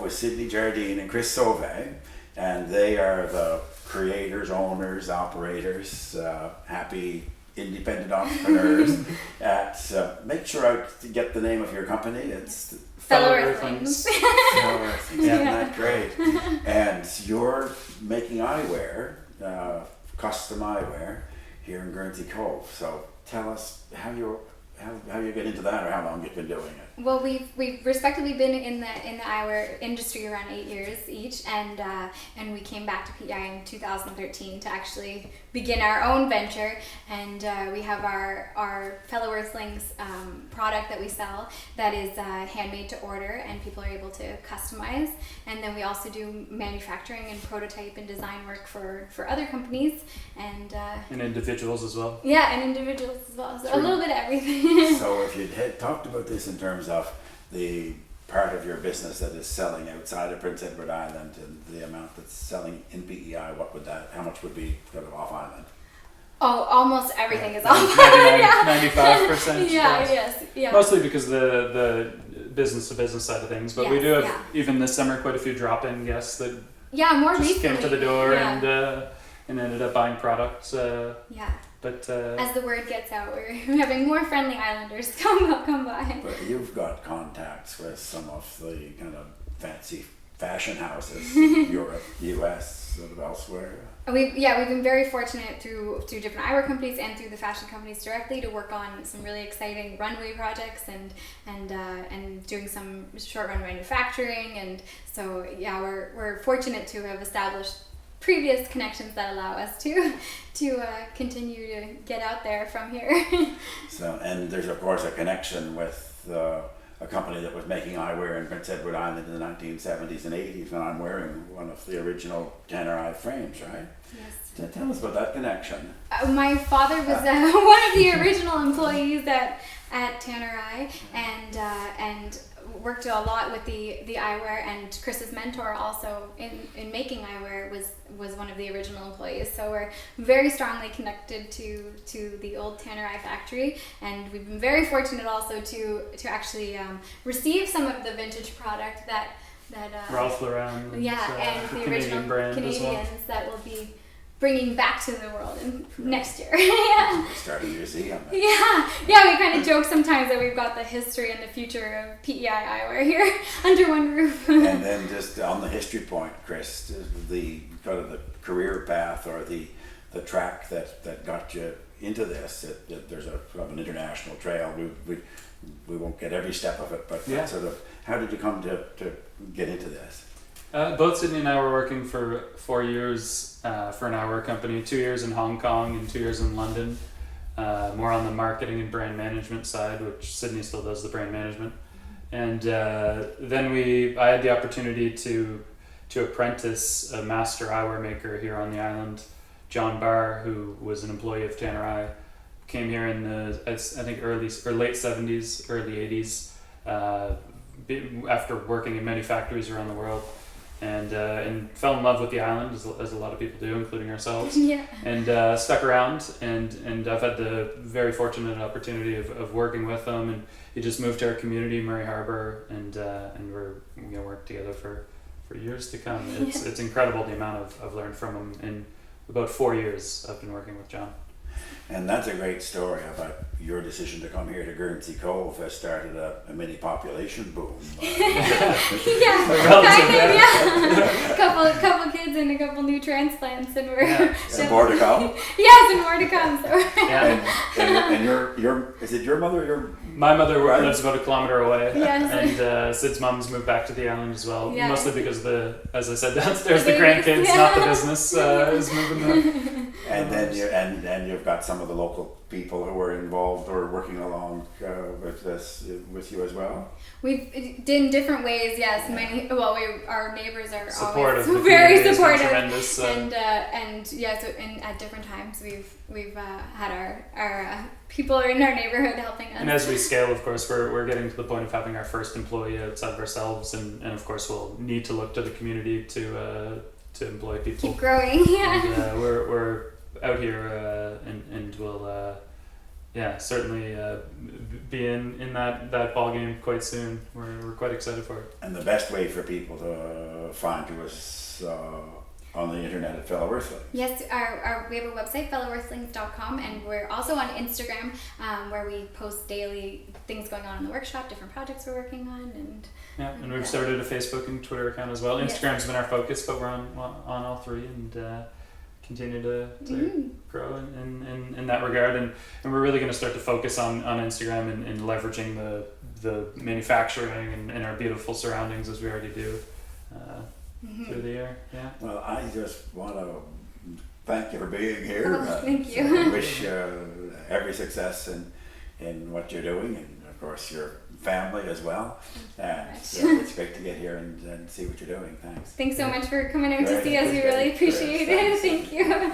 with Sydney Jardine and Chris Sauvé, and they are the creators, owners, operators, happy independent entrepreneurs at, make sure I get the name of your company. It's Fellow Earthlings. Fellow Earthlings. Isn't that great? And you're making eyewear, custom eyewear here in Guernsey Cove. So tell us how you get into that, or how long you've been doing it. Well, we've respectively been in the eyewear industry around 8 years each, and we came back to PEI in 2013 to actually begin our own venture. And we have our Fellow Earthlings product that we sell that is handmade to order, and people are able to customize. And then we also do manufacturing and prototype and design work for other companies and individuals as well. Yeah, and individuals as well. So a little bit of everything. So if you had talked about this in terms of the part of your business that is selling outside of Prince Edward Island and the amount that's selling in PEI, how much would be sort of off island? Oh, almost everything is off island. 95%. Yeah. Mostly because the business to business side of things, but we do have even this summer quite a few drop-in guests that more just recently came to the door and ended up buying products. But as the word gets out, we're having more friendly islanders come by. But you've got contacts with some of the kind of fancy fashion houses in Europe, US, sort of elsewhere. We've been very fortunate through different eyewear companies and through the fashion companies directly to work on some really exciting runway projects and doing some short run manufacturing. And so we're fortunate to have established previous connections that allow us to continue to get out there from here. So, and there's of course a connection with a company that was making eyewear in Prince Edward Island in the 1970s and 80s, and I'm wearing one of the original Tanner Eye frames, right? Yes. Tell us about that connection. My father was one of the original employees at Tanner Eye, and worked a lot with the eyewear, and Chris's mentor also in making eyewear was one of the original employees. So we're very strongly connected to the old Tanner Eye factory, and we've been very fortunate also to actually receive some of the vintage product that Ralph Lauren, and the original brand Canadians as well. that will be bringing back to the world next year. Start a museum. Yeah, we kind of joke sometimes that we've got the history and the future of PEI eyewear here under one roof. And then just on the history point, Chris, the kind of the career path or the track that got you into this, there's a sort of an international trail. We won't get every step of it, but sort of how did you come to get into this? Both Sydney and I were working for 4 years for an eyewear company, 2 years in Hong Kong and 2 years in London, more on the marketing and brand management side, which Sydney still does the brand management. And then I had the opportunity to apprentice a master eyewear maker here on the island, John Barr, who was an employee of Tanner Eye, came here in the I think late 70s, early 80s, after working in many factories around the world. And fell in love with the island, as a lot of people do, including ourselves. And stuck around, and I've had the very fortunate opportunity of working with them. And he just moved to our community, Murray Harbour, and we're going to work together for years to come. It's incredible the amount I've learned from him in about 4 years I've been working with John. And that's a great story about your decision to come here to Guernsey Cove has started a mini population boom. Couple kids and a couple new transplants, and we're some more to come. Some more to come. So. And your is it your mother? My mother lives about 1 kilometer away. Yes. And Sid's mom's moved back to the island as well, mostly because as I said downstairs, the grandkids, not the business, is moving there. And then you've got some of the local people who are involved or working along with this with you as well. We've in different ways, yes. Our neighbors are supportive, always very supportive, tremendous, so at different times we've had our people in our neighborhood helping us. And as we scale, of course, we're getting to the point of having our first employee outside of ourselves, and of course we'll need to look to the community to employ people. Keep growing, And, we're out here, and we'll yeah, certainly be in that ball game quite soon. We're quite excited for it. And the best way for people to find you is on the internet at Fellow Earthlings. Yes, we have a website, fellowearthlings.com, and we're also on Instagram, where we post daily things going on in the workshop, different projects we're working on, and Yeah, and we've started a Facebook and Twitter account as well. Yes. Instagram's been our focus, but we're on all three, and continue to grow in that regard. And we're really going to start to focus on Instagram and leveraging the manufacturing and our beautiful surroundings as we already do through the year. Yeah. Well, I just want to thank you for being here. Oh, thank you. I wish every success in what you're doing, and of course your family as well. And it's great to get here and see what you're doing. Thanks. Thanks so much for coming out to Great. see us. We really appreciate Great. it. Thank you.